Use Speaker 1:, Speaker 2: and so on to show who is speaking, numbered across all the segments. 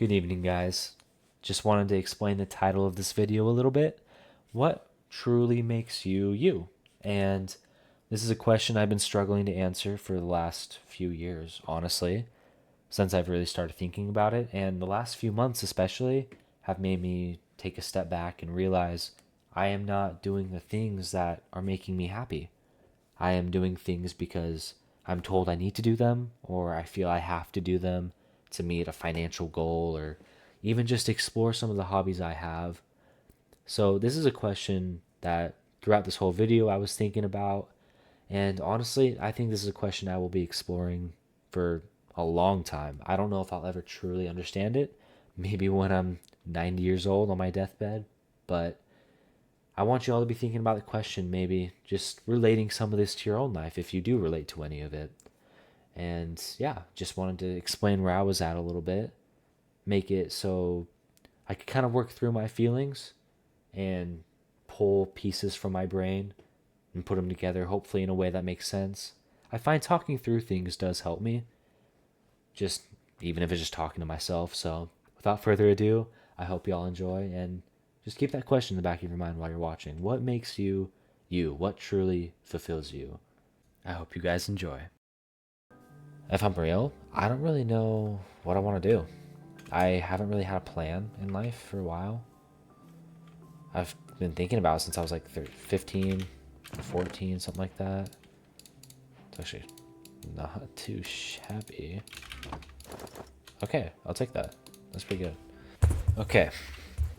Speaker 1: Good evening, guys. Just wanted to explain the title of this video a little bit. What truly makes you you? And this is a question I've been struggling to answer for the last few years, honestly, since I've really started thinking about it. And the last few months, especially, have made me take a step back and realize I am not doing the things that are making me happy. I am doing things because I'm told I need to do them, or I feel I have to do them to meet a financial goal, or even just explore some of the hobbies I have. So, this is a question that throughout this whole video I was thinking about. And honestly, I think this is a question I will be exploring for a long time. I don't know if I'll ever truly understand it. Maybe when I'm 90 years old on my deathbed. But I want you all to be thinking about the question, maybe just relating some of this to your own life if you do relate to any of it. And yeah, just wanted to explain where I was at a little bit, make it so I could kind of work through my feelings and pull pieces from my brain and put them together, hopefully in a way that makes sense. I find talking through things does help me, just even if it's just talking to myself. So without further ado, I hope y'all enjoy and just keep that question in the back of your mind while you're watching. What makes you you? What truly fulfills you? I hope you guys enjoy. If I'm real, I don't really know what I want to do. I haven't really had a plan in life for a while. I've been thinking about it since I was like 15 or 14, something like that. It's actually not too shabby. Okay, I'll take that. That's pretty good. Okay,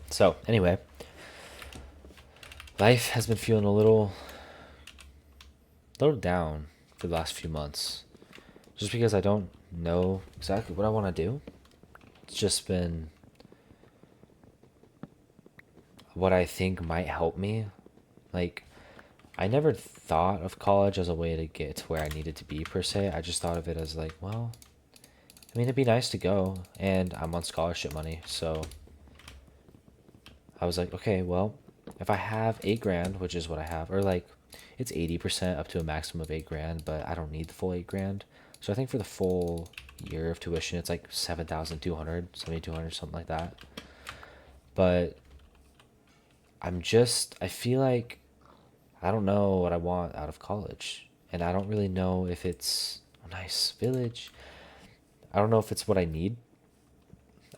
Speaker 1: so anyway, life has been feeling a little down for the last few months. Just because I don't know exactly what I want to do. It's just been what I think might help me. Like, I never thought of college as a way to get to where I needed to be per se. I just thought of it as like, well, I mean, it'd be nice to go, and I'm on scholarship money, so I was like, okay, well, if I have 8 grand, which is what I have, or like, it's 80% up to a maximum of 8 grand, but I don't need the full 8 grand. So I think for the full year of tuition, it's like 7,200, 7,200, something like that. But I feel like I don't know what I want out of college. And I don't really know if it's a nice village. I don't know if it's what I need.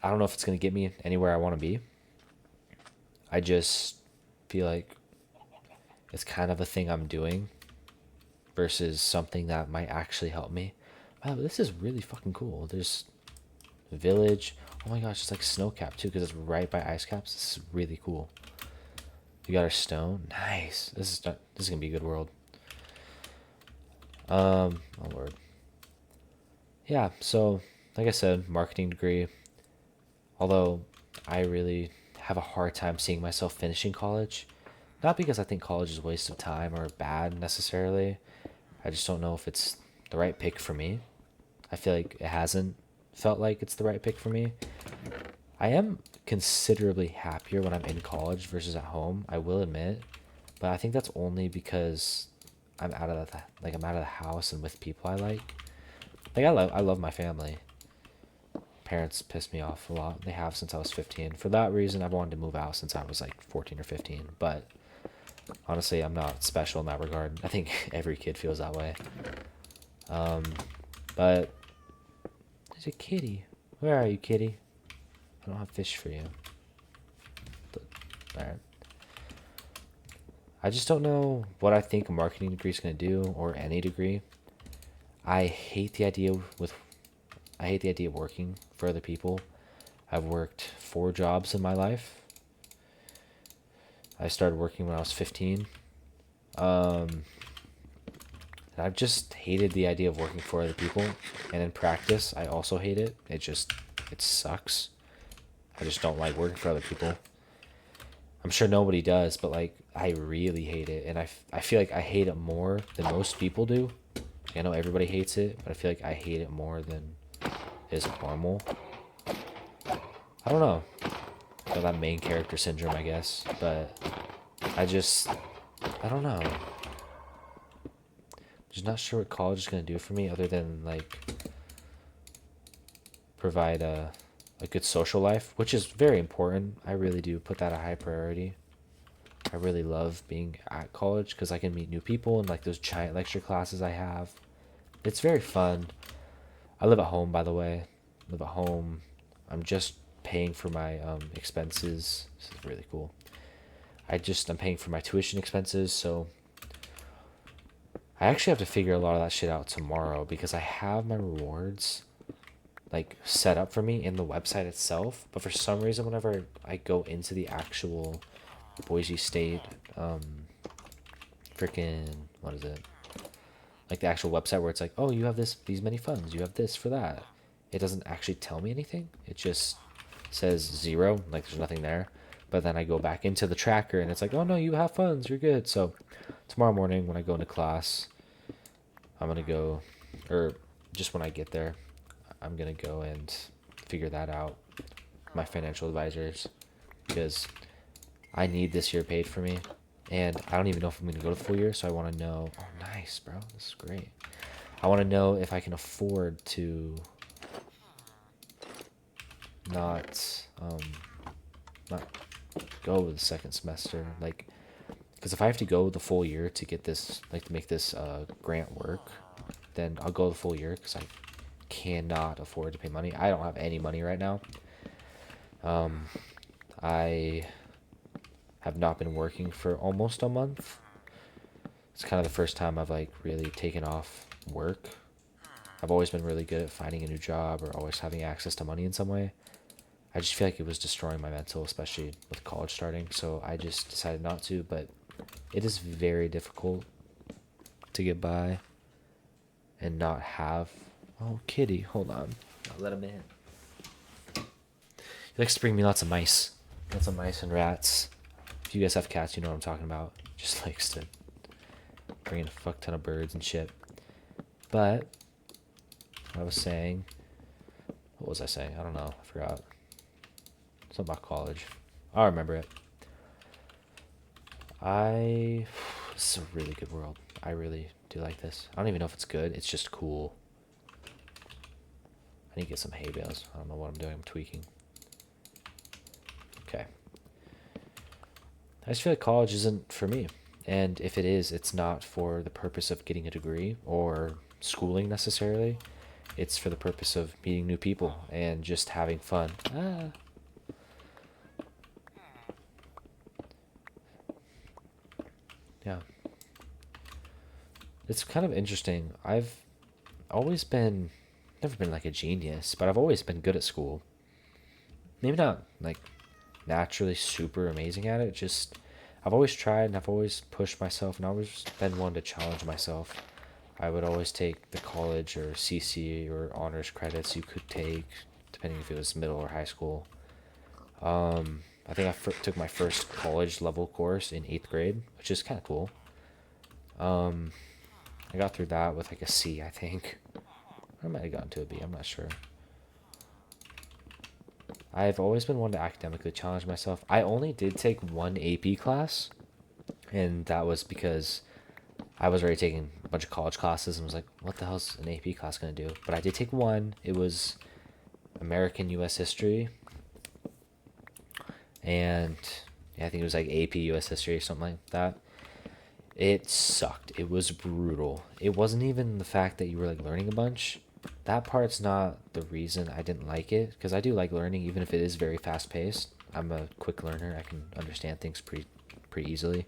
Speaker 1: I don't know if it's going to get me anywhere I want to be. I just feel like it's kind of a thing I'm doing versus something that might actually help me. Wow, this is really fucking cool. There's a village. Oh my gosh, it's like snow cap too because it's right by ice caps. This is really cool. We got our stone. Nice. This is gonna be a good world. Oh lord. Yeah, so like I said, marketing degree. Although I really have a hard time seeing myself finishing college. Not because I think college is a waste of time or bad necessarily. I just don't know if it's the right pick for me. I feel like it hasn't felt like it's the right pick for me. I am considerably happier when I'm in college versus at home, I will admit. But I think that's only because I'm out of the house and with people I like. Like I love my family. Parents piss me off a lot. They have since I was 15. For that reason, I've wanted to move out since I was like 14 or 15. But honestly, I'm not special in that regard. I think every kid feels that way. But there's a kitty. Where are you, kitty? I don't have fish for you. Alright. I just don't know what I think a marketing degree is going to do, or any degree. I hate the idea with I hate the idea of working for other people. I've worked 4 jobs in my life. I started working when I was 15. And I've just hated the idea of working for other people. And in practice, I also hate it. It sucks. I just don't like working for other people. I'm sure nobody does, but like, I really hate it. And I feel like I hate it more than most people do. I know everybody hates it, but I feel like I hate it more than is normal. I don't know. Got that main character syndrome, I guess. But I don't know. Just not sure what college is gonna do for me other than like provide a a good social life, which is very important. I really do put that a high priority. I really love being at college because I can meet new people and like those giant lecture classes I have. It's very fun. I live at home, by the way. I live at home. I'm just paying for my expenses. This is really cool. I'm paying for my tuition expenses, so I actually have to figure a lot of that shit out tomorrow because I have my rewards like set up for me in the website itself, but for some reason whenever I go into the actual Boise State freaking what is it? Like the actual website where it's like, "Oh, you have these many funds. You have this for that." It doesn't actually tell me anything. It just says 0, like there's nothing there. But then I go back into the tracker and it's like, "Oh no, you have funds. You're good." So tomorrow morning when I go into class, I'm going to go or just when I get there, I'm going to go and figure that out. My financial advisors because I need this year paid for me. And I don't even know if I'm going to go to the full year, so I want to know. Oh, nice, bro. This is great. I want to know if I can afford to not not go with the second semester. Like, because if I have to go the full year to get this, like, to make this grant work, then I'll go the full year because I cannot afford to pay money. I don't have any money right now. I have not been working for almost a month. It's kind of the first time I've like really taken off work. I've always been really good at finding a new job or always having access to money in some way. I just feel like it was destroying my mental, especially with college starting. So I just decided not to, but it is very difficult to get by and not have. Oh, kitty, hold on. I'll let him in. He likes to bring me lots of mice. Lots of mice and rats. If you guys have cats, you know what I'm talking about. Just likes to bring in a fuck ton of birds and shit. But I was saying, what was I saying? I don't know. I forgot. Something about college. I'll remember it. This is a really good world. I really do like this. I don't even know if it's good. It's just cool. I need to get some hay bales. I don't know what I'm doing. I'm tweaking. Okay. I just feel like college isn't for me. And if it is, it's not for the purpose of getting a degree or schooling necessarily. It's for the purpose of meeting new people and just having fun. Yeah. It's kind of interesting. I've always been, never been like a genius, but I've always been good at school. Maybe not like naturally super amazing at it, just I've always tried and I've always pushed myself and I've always been one to challenge myself. I would always take the college or CC or honors credits you could take, depending if it was middle or high school. I think took my first college level course in 8th grade, which is kind of cool. I got through that with like a C, I think. I might have gotten to a B, I'm not sure. I've always been one to academically challenge myself. I only did take one AP class, and that was because I was already taking a bunch of college classes and was like, what the hell's an AP class going to do? But I did take one. It was American US History. And yeah, I think it was like AP US History or something like that. It sucked. It was brutal. It wasn't even the fact that you were like learning a bunch. That part's not the reason I didn't like it, because I do like learning even if it is very fast paced. I'm a quick learner. I can understand things pretty easily.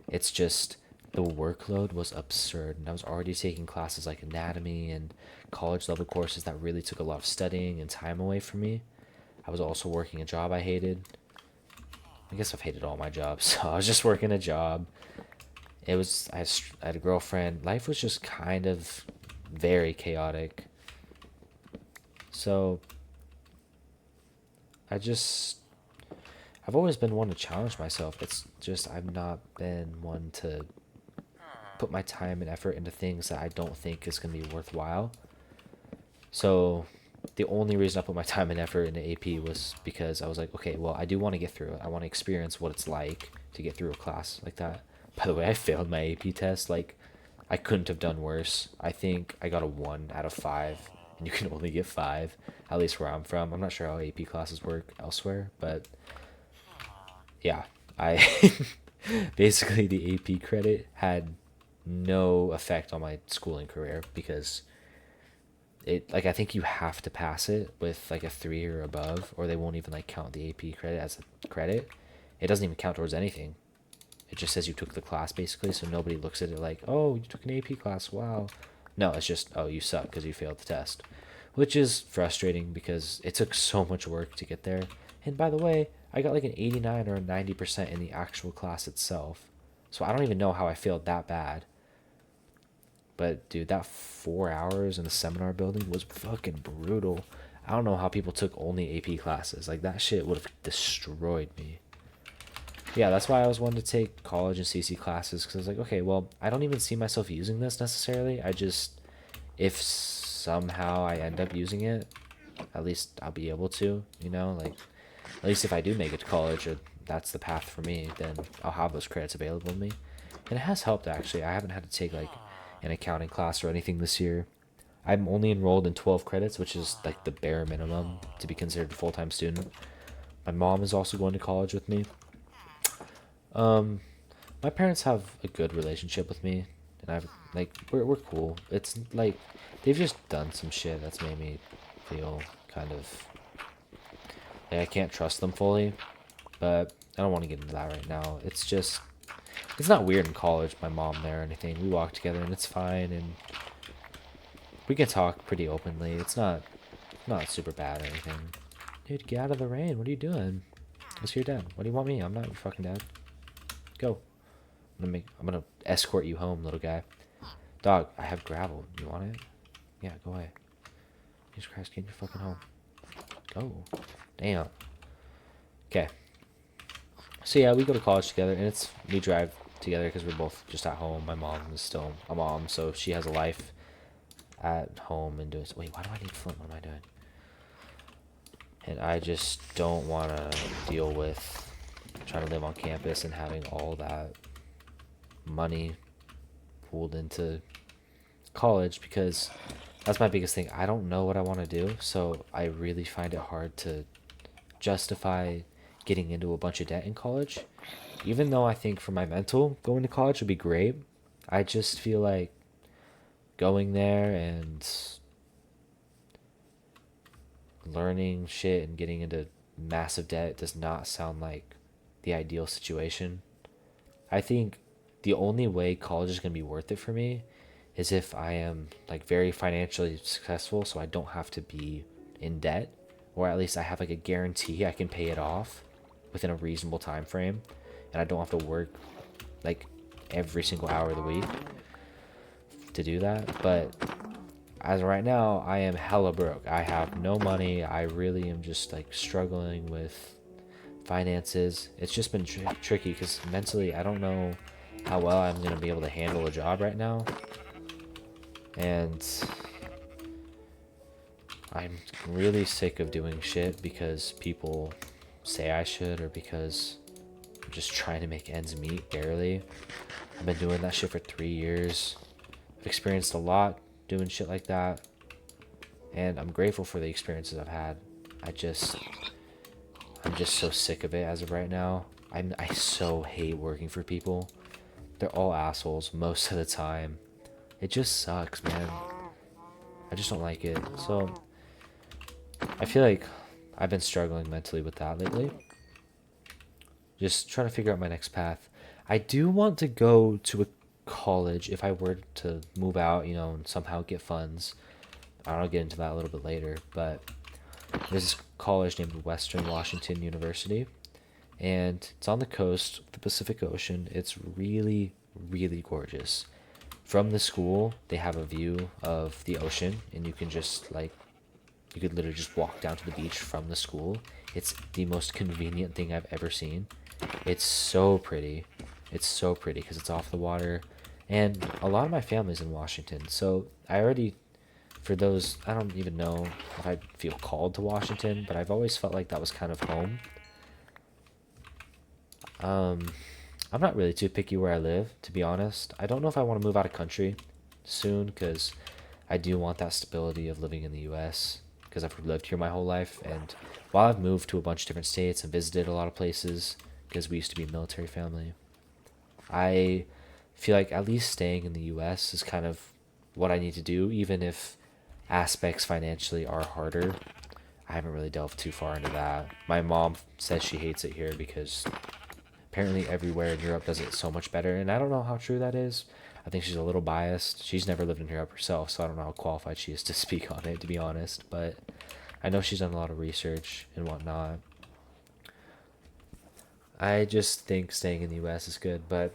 Speaker 1: It's just the workload was absurd, and I was already taking classes like anatomy and college level courses that really took a lot of studying and time away from me. I was also working a job I hated. I guess I've hated all my jobs, so I was just working a job. I had a girlfriend. Life was just kind of very chaotic. So I've always been one to challenge myself. It's just I've not been one to put my time and effort into things that I don't think is going to be worthwhile. So the only reason I put my time and effort into AP was because I was like, okay, well, I do want to get through it. I want to experience what it's like to get through a class like that. By the way, I failed my AP test. Like, I couldn't have done worse. I think I got a 1 out of 5 and you can only get 5, at least where I'm from. I'm not sure how AP classes work elsewhere, but yeah, I basically the AP credit had no effect on my schooling career because it, like, I think you have to pass it with like a 3 or above, or they won't even like count the AP credit as a credit. It doesn't even count towards anything. It just says you took the class basically, so nobody looks at it like, oh, you took an AP class, wow. No, it's just, oh, you suck because you failed the test, which is frustrating because it took so much work to get there. And by the way, I got like an 89 or a 90% in the actual class itself, so I don't even know how I failed that bad. But dude, that 4 hours in the seminar building was fucking brutal. I don't know how people took only AP classes. Like, that shit would have destroyed me. Yeah, that's why I was wanting to take college and CC classes, because I was like, okay, well, I don't even see myself using this necessarily. I just, if somehow I end up using it, at least I'll be able to, you know, like, at least if I do make it to college, or that's the path for me, then I'll have those credits available to me. And it has helped, actually. I haven't had to take like an accounting class or anything this year. I'm only enrolled in 12 credits, which is like the bare minimum to be considered a full-time student. My mom is also going to college with me. My parents have a good relationship with me, and I've like we're cool. It's like they've just done some shit that's made me feel kind of like I can't trust them fully, but I don't want to get into that right now. It's just it's not weird in college, my mom there or anything. We walk together and it's fine, and we can talk pretty openly. It's not super bad or anything. Dude, get out of the rain. What are you doing? Let's your dad. What do you want me? I'm not your fucking dad. Go. I'm gonna escort you home, little guy. Dog, I have gravel. You want it? Yeah, go away. Jesus Christ, get your fucking home. Go. Damn. Okay. So yeah, we go to college together, and we drive together because we're both just at home. My mom is still a mom, so she has a life at home and doing. Wait, why do I need Flint? What am I doing? And I just don't want to deal with trying to live on campus and having all that money pooled into college, because that's my biggest thing. I don't know what I want to do, so I really find it hard to justify getting into a bunch of debt in college. Even though I think for my mental, going to college would be great, I just feel like going there and learning shit and getting into massive debt does not sound like the ideal situation. I think the only way college is going to be worth it for me is if I am like very financially successful, so I don't have to be in debt, or at least I have like a guarantee I can pay it off within a reasonable time frame, and I don't have to work like every single hour of the week to do that. But as of right now, I am hella broke. I have no money. I really am just like struggling with finances. It's just been tricky because mentally I don't know how well I'm going to be able to handle a job right now. And I'm really sick of doing shit because people say I should, or because I'm just trying to make ends meet barely. I've been doing that shit for 3 years. I've experienced a lot doing shit like that, and I'm grateful for the experiences I've had. I'm just so sick of it as of right now. I so hate working for people. They're all assholes most of the time. It just sucks, man. I just don't like it. So I feel like I've been struggling mentally with that lately. Just trying to figure out my next path. I do want to go to a college if I were to move out, you know, and somehow get funds. I'll get into that a little bit later, but there's this college named Western Washington University, and it's on the coast of the Pacific Ocean. It's really, really gorgeous. From the school, they have a view of the ocean, and you can just like, you could literally just walk down to the beach from the school. It's the most convenient thing I've ever seen. It's so pretty. It's so pretty because it's off the water, and a lot of my family's in Washington, so I already, for those, I don't even know if I feel called to Washington, but I've always felt like that was kind of home. I'm not really too picky where I live, to be honest. I don't know if I want to move out of country soon, because I do want that stability of living in the US because I've lived here my whole life. And while I've moved to a bunch of different states and visited a lot of places because we used to be a military family, I feel like at least staying in the US is kind of what I need to do, even if aspects financially are harder. I haven't really delved too far into that. My mom says she hates it here because apparently everywhere in Europe does it so much better, and I don't know how true that is. I think she's a little biased. She's never lived in Europe herself, so I don't know how qualified she is to speak on it, to be honest. But I know she's done a lot of research and whatnot. I just think staying in the US is good, but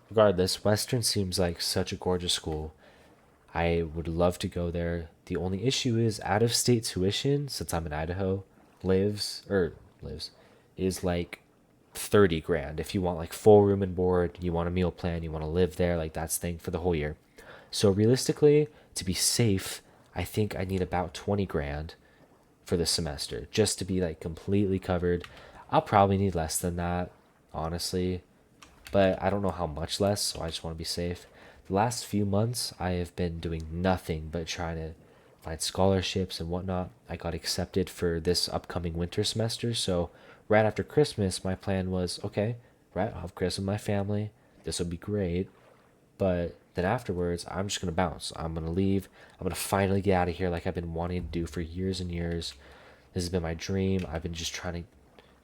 Speaker 1: regardless, Western seems like such a gorgeous school. I would love to go there. The only issue is out of state tuition, since I'm in Idaho, lives is like 30 grand. If you want like full room and board, you want a meal plan, you want to live there, like that's the thing for the whole year. So realistically, to be safe, I think I need about 20 grand for the semester just to be like completely covered. I'll probably need less than that, honestly, but I don't know how much less, so I just want to be safe. The last few months, I have been doing nothing but trying to find scholarships and whatnot. I got accepted for this upcoming winter semester, so right after Christmas, my plan was okay, right, I'll have Christmas with my family. This will be great, but then afterwards, I'm just gonna bounce. I'm gonna leave. I'm gonna finally get out of here like I've been wanting to do for years and years. This has been my dream. I've been just trying to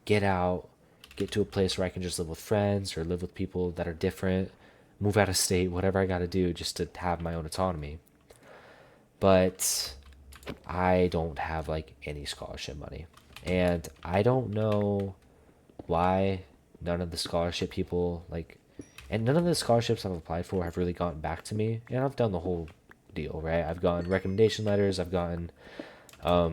Speaker 1: get out, get to a place where I can just live with friends or live with people that are different, move out of state, whatever I got to do just to have my own autonomy. But I don't have like any scholarship money. And I don't know why none of the scholarship people like and none of the scholarships I've applied for have really gotten back to me. And I've done the whole deal, right? I've gotten recommendation letters, I've gotten I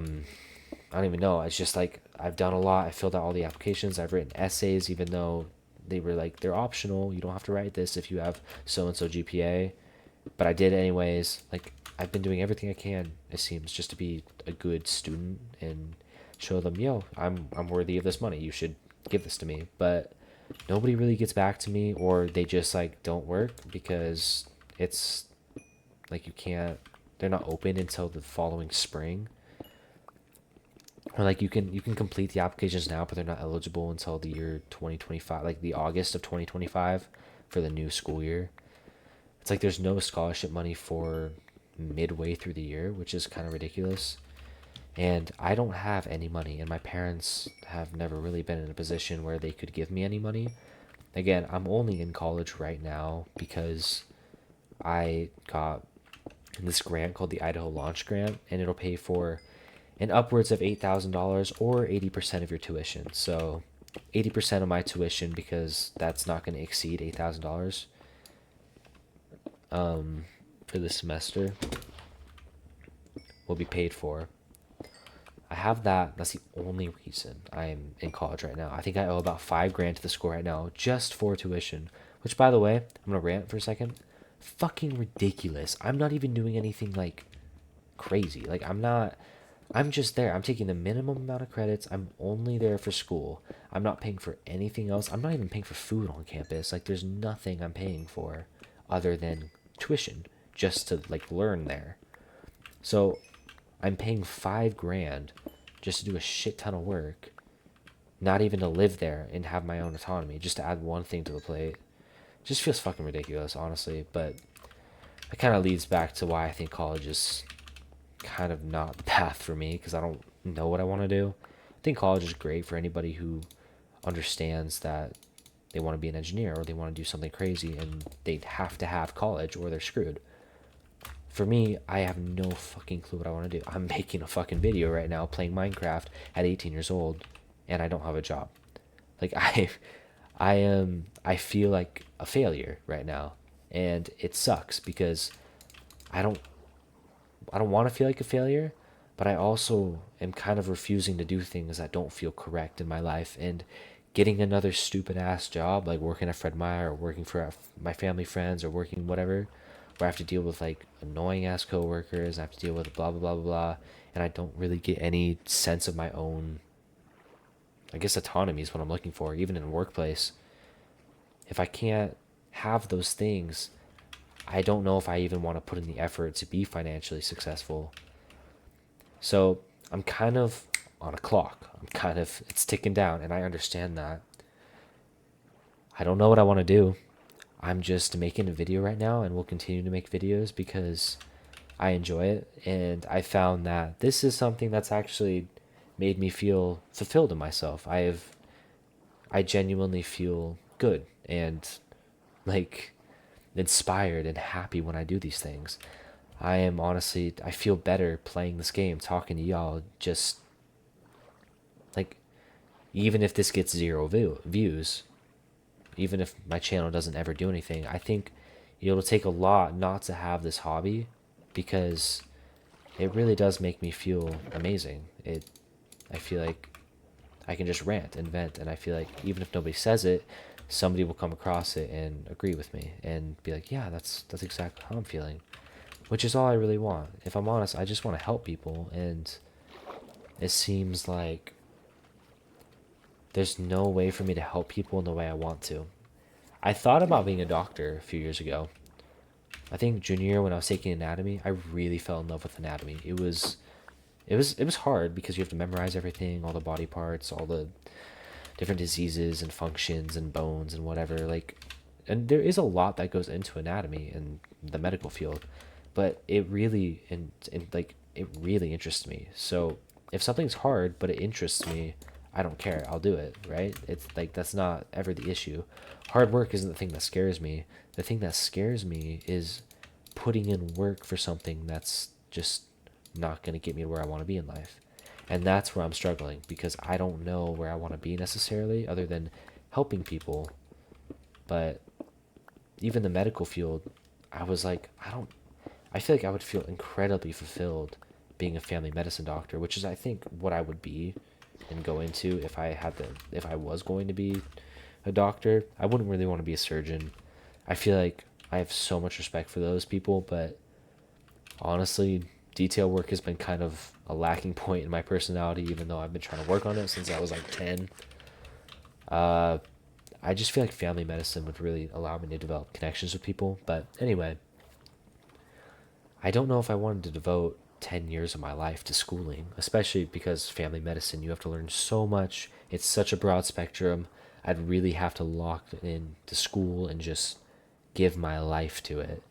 Speaker 1: don't even know. It's just like I've done a lot. I filled out all the applications. I've written essays, even though they were like they're optional. You don't have to write this if you have so and so GPA. But I did anyways. Like I've been doing everything I can. It seems just to be a good student and show them, yo, I'm worthy of this money. You should give this to me. But nobody really gets back to me, or they just like don't work because it's like you can't. They're not open until the following spring, or like you can complete the applications now, but they're not eligible until the year 2025, like the August of 2025 for the new school year. It's like there's no scholarship money for midway through the year, which is kind of ridiculous. And I don't have any money, and my parents have never really been in a position where they could give me any money. Again, I'm only in college right now because I got this grant called the Idaho Launch Grant, and it'll pay for an upwards of $8,000 or 80% of your tuition. So 80% of my tuition, because that's not going to exceed $8,000 for the semester, will be paid for. I have that. That's the only reason I'm in college right now. I think I owe about 5 grand to the school right now just for tuition. Which, by the way, I'm gonna rant for a second. Fucking ridiculous. I'm not even doing anything like crazy. Like I'm not. I'm just there. I'm taking the minimum amount of credits. I'm only there for school. I'm not paying for anything else. I'm not even paying for food on campus. Like there's nothing I'm paying for other than tuition just to like learn there. So I'm paying 5 grand just to do a shit ton of work, not even to live there and have my own autonomy, just to add one thing to the plate. It just feels fucking ridiculous, honestly. But it kind of leads back to why I think college is kind of not the path for me because I don't know what I want to do. I think college is great for anybody who understands that they want to be an engineer or they want to do something crazy and they have to have college or they're screwed. For me, I have no fucking clue what I want to do. I'm making a fucking video right now playing Minecraft at 18 years old and I don't have a job. Like I feel like a failure right now and it sucks because I don't I don't want to feel like a failure, but I also am kind of refusing to do things that don't feel correct in my life and getting another stupid ass job like working at Fred Meyer or working for my family friends or working whatever where I have to deal with like annoying ass coworkers, I have to deal with blah blah blah blah blah, and I don't really get any sense of my own, I guess autonomy is what I'm looking for, even in a workplace. If I can't have those things, I don't know if I even want to put in the effort to be financially successful. So I'm kind of on a clock. It's ticking down, and I understand that. I don't know what I want to do. I'm just making a video right now, and will continue to make videos because I enjoy it. And I found that this is something that's actually made me feel fulfilled in myself. I genuinely feel good and like inspired and happy when I do these things. I feel better playing this game, talking to y'all, just like, even if this gets views, even if my channel doesn't ever do anything, I think it'll take a lot not to have this hobby, because it really does make me feel amazing. I feel like I can just rant and vent, and I feel like even if nobody says it, somebody will come across it and agree with me and be like, yeah, that's exactly how I'm feeling, which is all I really want. If I'm honest, I just want to help people, and it seems like there's no way for me to help people in the way I want to. I thought about being a doctor a few years ago. I think junior year when I was taking anatomy, I really fell in love with anatomy. It was hard because you have to memorize everything, all the body parts, all the different diseases and functions and bones and whatever. Like, and there is a lot that goes into anatomy in the medical field, but it really and like it really interests me. So if something's hard but it interests me, I don't care. I'll do it, right? It's like that's not ever the issue. Hard work isn't the thing that scares me. The thing that scares me is putting in work for something that's just not going to get me to where I want to be in life. And that's where I'm struggling, because I don't know where I want to be necessarily, other than helping people. But even the medical field, I was like, I feel like I would feel incredibly fulfilled being a family medicine doctor, which is, I think, what I would be and go into if I was going to be a doctor. I wouldn't really want to be a surgeon. I feel like I have so much respect for those people, but honestly, detail work has been kind of a lacking point in my personality, even though I've been trying to work on it since I was like 10. I just feel like family medicine would really allow me to develop connections with people. But anyway, I don't know if I wanted to devote 10 years of my life to schooling, especially because family medicine, you have to learn so much. It's such a broad spectrum. I'd really have to lock in to school and just give my life to it.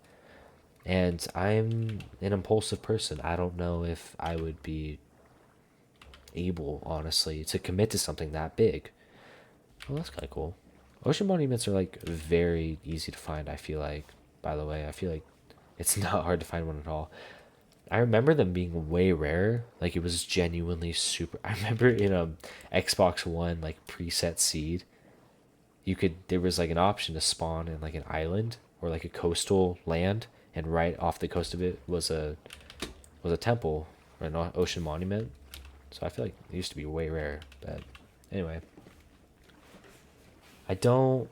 Speaker 1: And I'm an impulsive person. I don't know if I would be able, honestly, to commit to something that big. Well, that's kind of cool. Ocean monuments are like very easy to find, I feel like. By the way, I feel like it's not hard to find one at all. I remember them being way rare. Like, it was genuinely super. I remember in a Xbox One like preset seed, there was like an option to spawn in like an island or like a coastal land, and right off the coast of it was a temple or an ocean monument. So I feel like it used to be way rare. But anyway, I don't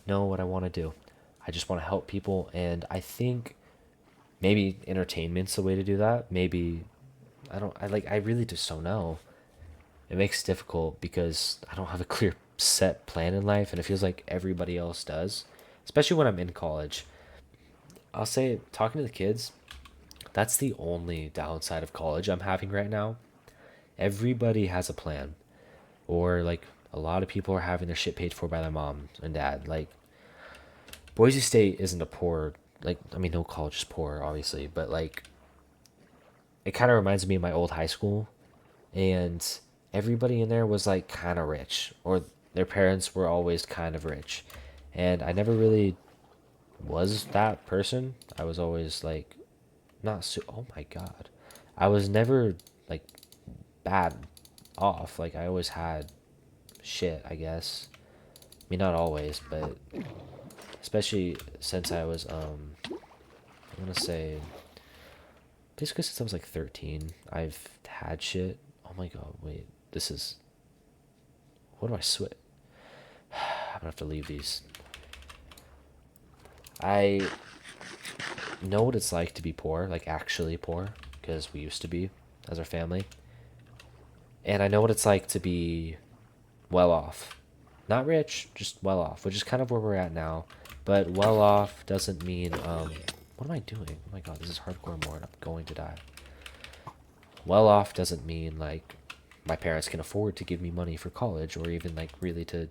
Speaker 1: know what I want to do. I just want to help people, and I think maybe entertainment's the way to do that. Maybe I really just don't know. It makes it difficult because I don't have a clear set plan in life, and it feels like everybody else does, especially when I'm in college. I'll say, talking to the kids, that's the only downside of college I'm having right now. Everybody has a plan, or like a lot of people are having their shit paid for by their mom and dad. Like, Boise State isn't a poor, like, I mean, no college is poor, obviously, but like, it kind of reminds me of my old high school, and everybody in there was like kind of rich, or their parents were always kind of rich. And I never really was that person. I was always like, not so, oh my God. I was never like bad off. Like, I always had shit, I guess. I mean, not always, but especially since I was, I'm gonna say, basically since I was like 13, I've had shit. Oh my God, wait, this is, what do I switch? I'm gonna have to leave these. I know what it's like to be poor, like actually poor, because we used to be as our family. And I know what it's like to be well off. Not rich, just well off, which is kind of where we're at now. But well off doesn't mean What am I doing? Oh my god, this is hardcore mode. I'm going to die. Well off doesn't mean like my parents can afford to give me money for college or even like really to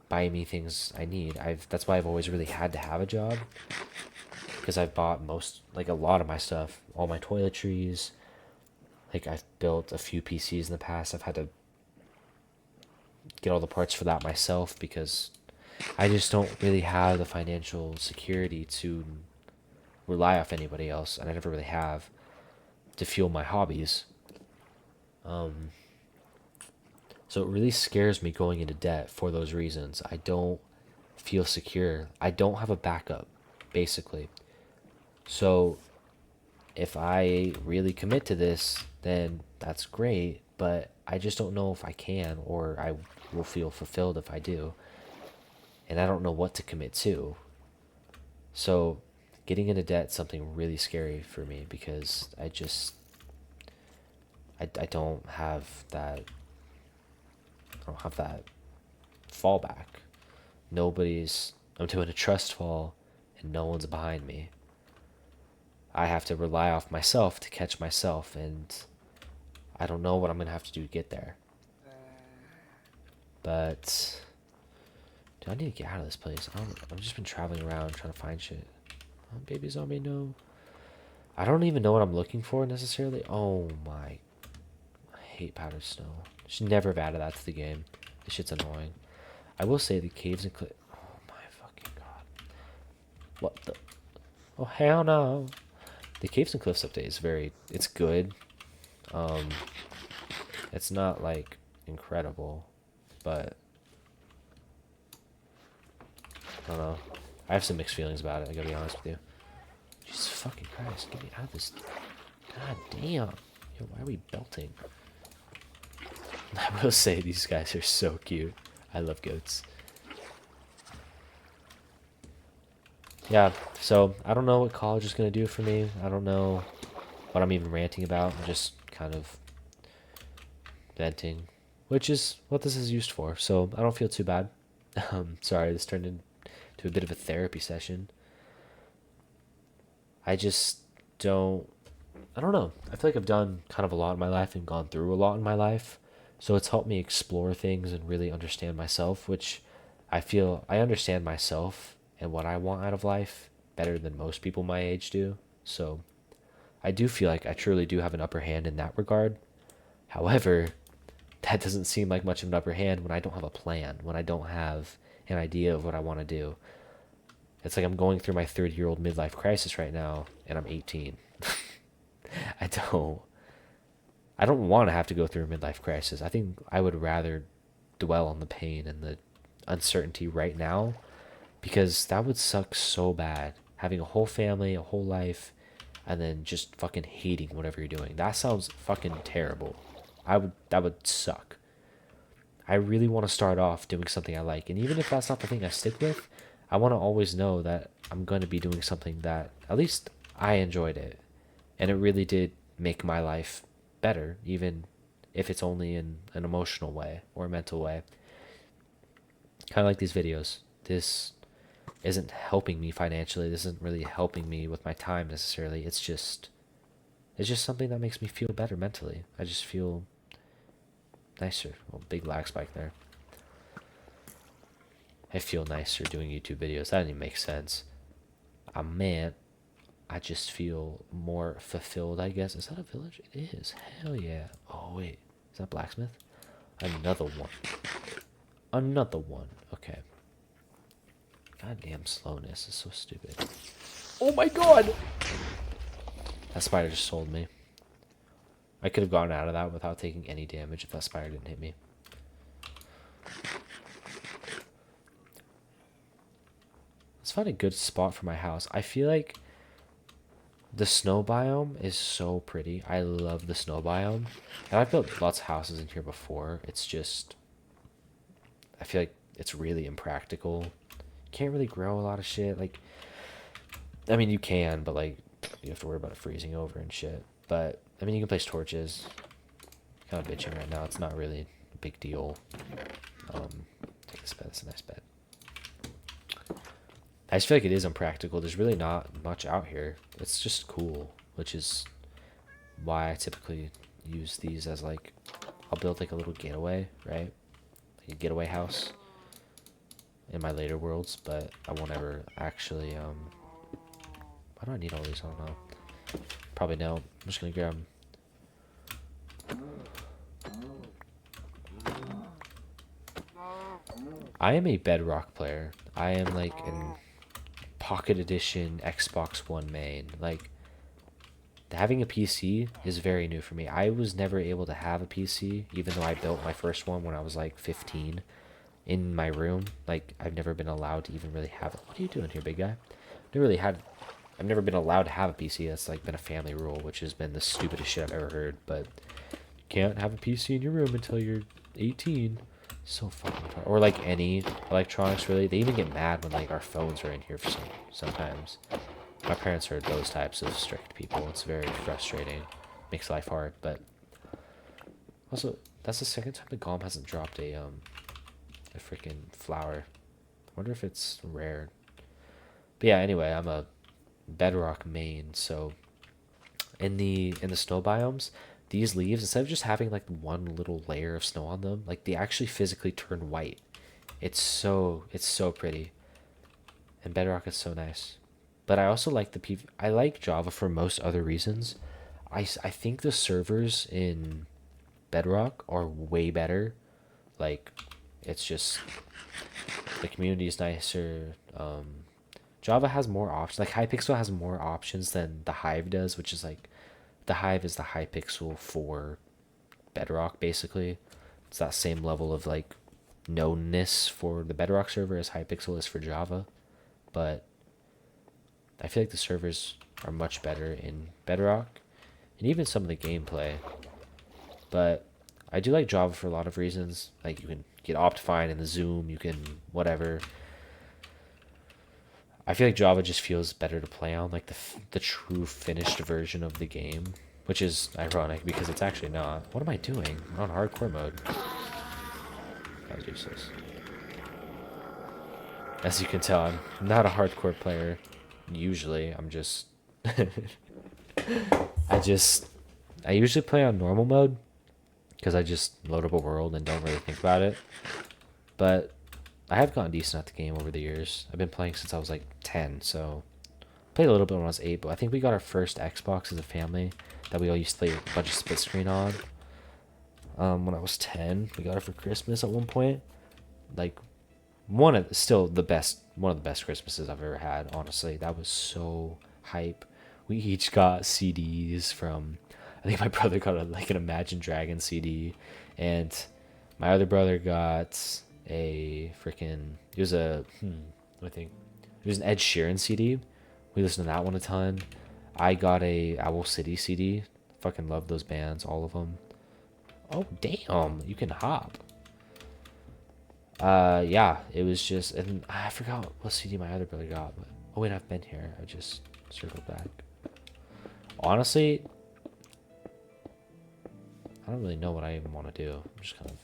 Speaker 1: buy me things I need. That's why I've always really had to have a job, because I've bought a lot of my stuff, all my toiletries. Like I've built a few PCs in the past. I've had to get all the parts for that myself because I just don't really have the financial security to rely off anybody else, and I never really have, to fuel my hobbies. So it really scares me going into debt for those reasons. I don't feel secure. I don't have a backup, basically. So if I really commit to this, then that's great, but I just don't know if I can, or I will feel fulfilled if I do. And I don't know what to commit to. So getting into debt is something really scary for me because I don't have that fallback. I'm doing a trust fall and no one's behind me. I have to rely off myself to catch myself, and I don't know what I'm gonna have to do to get there. But dude, I need to get out of this place. I've just been traveling around trying to find shit. Oh, baby zombie, no. I don't even know what I'm looking for necessarily. Oh my, I hate powdered snow. Should never have added that to the game. This shit's annoying. I will say the caves and cliff. Oh my fucking god. What the? Oh hell no. The caves and cliffs update is it's good. Um, it's not like incredible, but I don't know. I have some mixed feelings about it. I gotta be honest with you. Jesus fucking Christ, get me out of this. God damn. Yo, why are we belting? I will say these guys are so cute. I love goats. Yeah, so I don't know what college is going to do for me. I don't know what I'm even ranting about. I'm just kind of venting, which is what this is used for. So I don't feel too bad. Sorry, this turned into a bit of a therapy session. I just don't, I don't know. I feel like I've done kind of a lot in my life and gone through a lot in my life. So it's helped me explore things and really understand myself, which I feel I understand myself and what I want out of life better than most people my age do. So I do feel like I truly do have an upper hand in that regard. However, that doesn't seem like much of an upper hand when I don't have a plan, when I don't have an idea of what I want to do. It's like I'm going through my 30-year-old midlife crisis right now, and I'm 18. I don't I don't want to have to go through a midlife crisis. I think I would rather dwell on the pain and the uncertainty right now, because that would suck so bad. Having a whole family, a whole life, and then just fucking hating whatever you're doing. That sounds fucking terrible. That would suck. I really want to start off doing something I like, and even if that's not the thing I stick with, I want to always know that I'm going to be doing something that at least I enjoyed it, and it really did make my life better, even if it's only in an emotional way or a mental way. Kind of like these videos. This isn't helping me financially. This isn't really helping me with my time necessarily. It's just something that makes me feel better mentally. I just feel nicer. Well, big lag spike there. I feel nicer doing YouTube videos. That didn't even make sense. I just feel more fulfilled, I guess. Is that a village? It is. Hell yeah. Oh, wait. Is that blacksmith? Another one. Another one. Okay. Goddamn slowness is so stupid. Oh my god! That spider just sold me. I could have gotten out of that without taking any damage if that spider didn't hit me. Let's find a good spot for my house. I feel like the snow biome is so pretty. I love the snow biome. And I've built lots of houses in here before. It's just, I feel like it's really impractical. Can't really grow a lot of shit. Like, I mean, you can, but like, you have to worry about it freezing over and shit. But, I mean, you can place torches. Kind of bitching right now. It's not really a big deal. Take this bed. It's a nice bed. I just feel like it is impractical. There's really not much out here. It's just cool, which is why I typically use these as like, I'll build like a little getaway, right? Like a getaway house in my later worlds, but I won't ever actually, why do I need all these? I don't know. Probably no. I'm just gonna grab them. I am a Bedrock player. I am like an Pocket Edition Xbox One main. Like, having a PC is very new for me. I was never able to have a PC, even though I built my first one when I was like 15 in my room. Like, I've never been allowed to even really have it. What are you doing here, big guy? I've never been allowed to have a PC. That's like been a family rule, which has been the stupidest shit I've ever heard. But you can't have a PC in your room until you're 18. So fucking hard. Or like any electronics, really. They even get mad when like our phones are in here for sometimes. My parents are those types of strict people. It's very frustrating. Makes life hard, but also that's the second time the Golem hasn't dropped a freaking flower. I wonder if it's rare. But yeah, anyway, I'm a Bedrock main, so in the snow biomes, these leaves, instead of just having like one little layer of snow on them, like they actually physically turn white. It's so pretty. And Bedrock is so nice. But I also like I like Java for most other reasons. I think the servers in Bedrock are way better. Like, it's just the community is nicer. Java has more options. Like, Hypixel has more options than the Hive does, which is like, the Hive is the Hypixel for Bedrock, basically. It's that same level of like knownness for the Bedrock server as Hypixel is for Java. But I feel like the servers are much better in Bedrock, and even some of the gameplay. But I do like Java for a lot of reasons. Like, you can get Optifine and the zoom, you can whatever. I feel like Java just feels better to play on, like the true finished version of the game, which is ironic because it's actually not. What am I doing? I'm on hardcore mode. That was useless. As you can tell, I'm not a hardcore player. Usually, I'm just I just I usually play on normal mode because I just load up a world and don't really think about it. But I have gotten decent at the game over the years. I've been playing since I was like 10, so played a little bit when I was 8, but I think we got our first Xbox as a family that we all used to play a bunch of split screen on. When I was 10, we got it for Christmas at one point. Like, one of the best Christmases I've ever had, honestly. That was so hype. We each got CDs from, I think my brother got like an Imagine Dragon CD, and my other brother got a freaking, it was I think it was an Ed Sheeran CD. We listened to that one a ton. I got a Owl City CD. Fucking love those bands, all of them. Oh damn, you can hop. Yeah, it was just, and I forgot what CD my other brother got, but oh wait, I've been here. I just circled back. Honestly, I don't really know what I even want to do. I'm just kind of,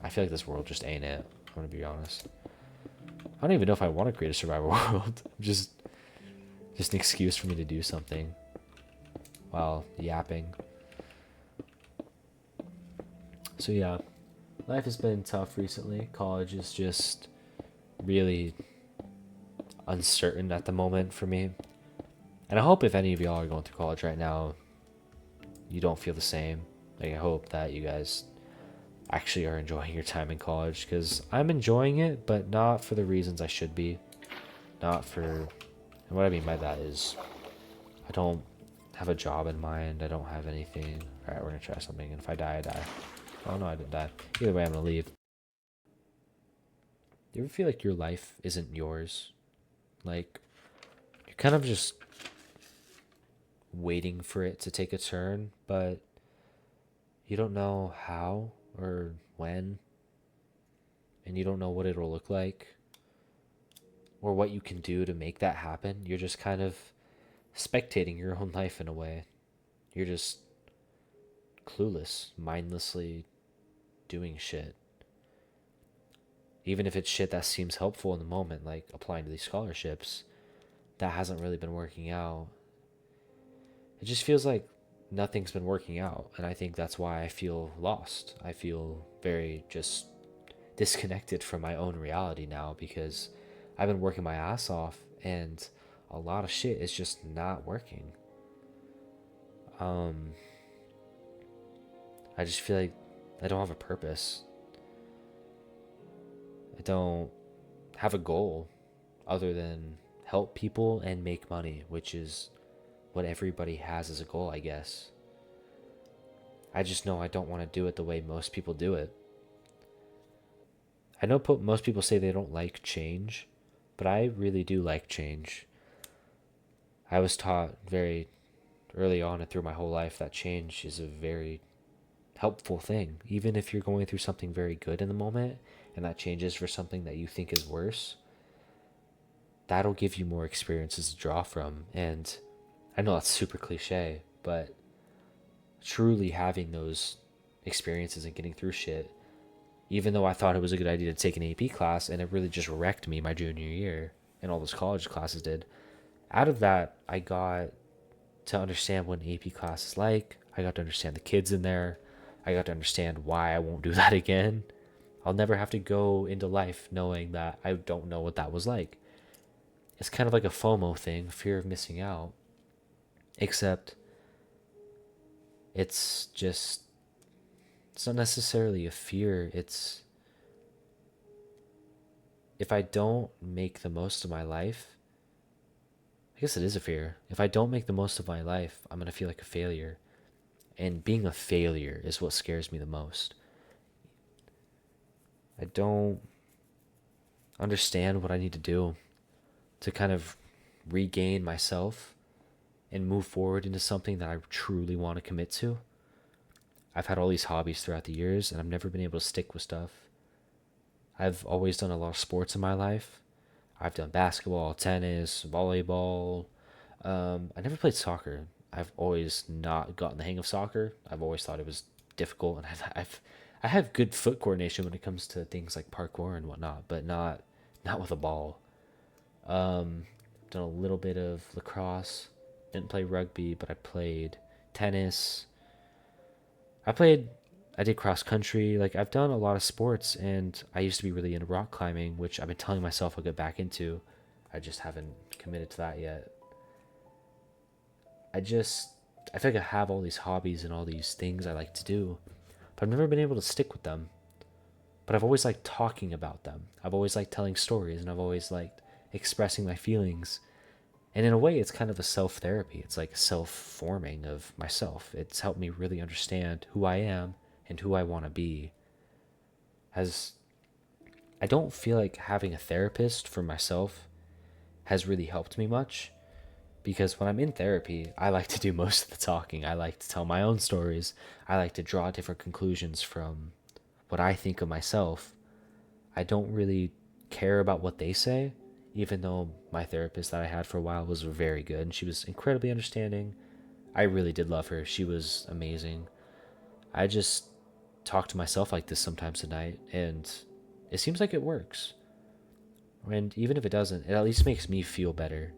Speaker 1: I feel like this world just ain't it. I'm gonna be honest. I don't even know if I want to create a survival world. just an excuse for me to do something while yapping. So yeah, life has been tough recently. College is just really uncertain at the moment for me. And I hope if any of y'all are going through college right now, you don't feel the same. Like, I hope that you guys actually are enjoying your time in college, because I'm enjoying it, but not for the reasons I should be. Not for, and what I mean by that is, I don't have a job in mind. I don't have anything. All right, we're gonna try something, and if I die, I die. Oh no, I didn't die. Either way, I'm gonna leave. You ever feel like your life isn't yours? Like, you're kind of just waiting for it to take a turn, but you don't know how or when, and you don't know what it'll look like or what you can do to make that happen. You're just kind of spectating your own life in a way. You're just clueless, mindlessly doing shit. Even if it's shit that seems helpful in the moment, like applying to these scholarships, that hasn't really been working out. It just feels like nothing's been working out. And I think that's why I feel lost. I feel very just disconnected from my own reality now because I've been working my ass off and a lot of shit is just not working. I just feel like I don't have a purpose. I don't have a goal other than help people and make money, which is what everybody has as a goal, I guess. I just know I don't want to do it the way most people do it. I know most people say they don't like change, but I really do like change. I was taught very early on and through my whole life that change is a very helpful thing. Even if you're going through something very good in the moment and that changes for something that you think is worse, that'll give you more experiences to draw from. And I know that's super cliche, but truly having those experiences and getting through shit, even though I thought it was a good idea to take an AP class and it really just wrecked me my junior year and all those college classes did, out of that, I got to understand what an AP class is like. I got to understand the kids in there. I got to understand why I won't do that again. I'll never have to go into life knowing that I don't know what that was like. It's kind of like a FOMO thing, fear of missing out. Except it's not necessarily a fear. It's if I don't make the most of my life, I guess it is a fear. If I don't make the most of my life, I'm going to feel like a failure. And being a failure is what scares me the most. I don't understand what I need to do to kind of regain myself and move forward into something that I truly want to commit to. I've had all these hobbies throughout the years and I've never been able to stick with stuff. I've always done a lot of sports in my life. I've done basketball, tennis, volleyball. I never played soccer. I've always not gotten the hang of soccer. I've always thought it was difficult, and I have good foot coordination when it comes to things like parkour and whatnot, but not with a ball. Done a little bit of lacrosse. Didn't play rugby, but I played tennis. I did cross country. Like I've done a lot of sports, and I used to be really into rock climbing, which I've been telling myself I'll get back into. I just haven't committed to that yet. I feel like I have all these hobbies and all these things I like to do, but I've never been able to stick with them. But I've always liked talking about them. I've always liked telling stories, and I've always liked expressing my feelings. And in a way, it's kind of a self therapy. It's like self forming of myself. It's helped me really understand who I am and who I want to be. As I don't feel like having a therapist for myself has really helped me much because when I'm in therapy, I like to do most of the talking. I like to tell my own stories. I like to draw different conclusions from what I think of myself. I don't really care about what they say, even though my therapist that I had for a while was very good and she was incredibly understanding. I really did love her. She was amazing. I just talk to myself like this sometimes at night, and it seems like it works. And even if it doesn't, it at least makes me feel better.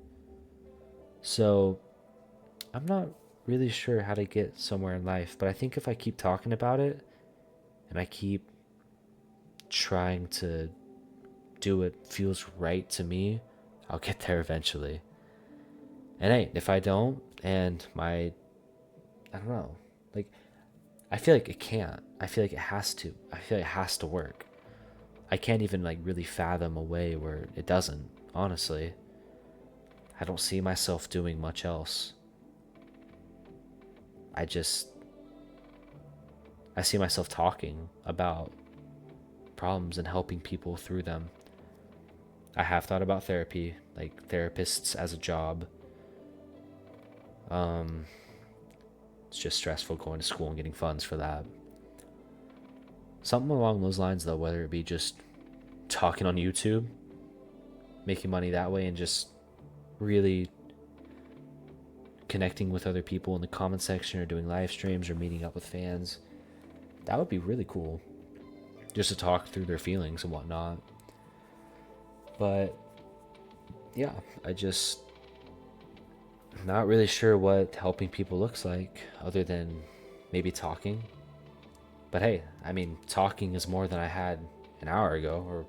Speaker 1: So I'm not really sure how to get somewhere in life, but I think if I keep talking about it and I keep trying to do what feels right to me, I'll get there eventually. And hey, if I don't, and I don't know, like, I feel like it can't. I feel like it has to. I feel like it has to work. I can't even like really fathom a way where it doesn't, honestly. I don't see myself doing much else. I see myself talking about problems and helping people through them. I have thought about therapy, like therapists as a job. It's just stressful going to school and getting funds for that. Something along those lines, though, whether it be just talking on YouTube, making money that way, and just really connecting with other people in the comment section or doing live streams or meeting up with fans. That would be really cool. Just to talk through their feelings and whatnot. But yeah, I just not really sure what helping people looks like other than maybe talking. But hey, I mean, talking is more than I had an hour ago or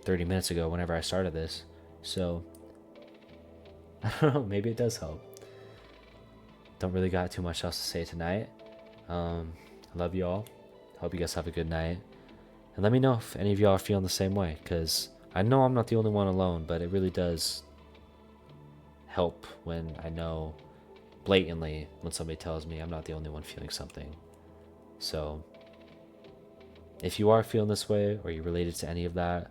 Speaker 1: 30 minutes ago whenever I started this. So, I don't know, maybe it does help. Don't really got too much else to say tonight. I love you all. Hope you guys have a good night. And let me know if any of y'all are feeling the same way, because I know I'm not the only one alone, but it really does help when I know blatantly when somebody tells me I'm not the only one feeling something. So, if you are feeling this way or you're related to any of that,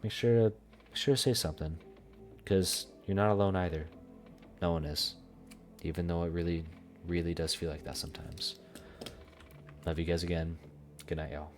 Speaker 1: make sure to say something, because you're not alone either. No one is, even though it really, really does feel like that sometimes. Love you guys again. Good night, y'all.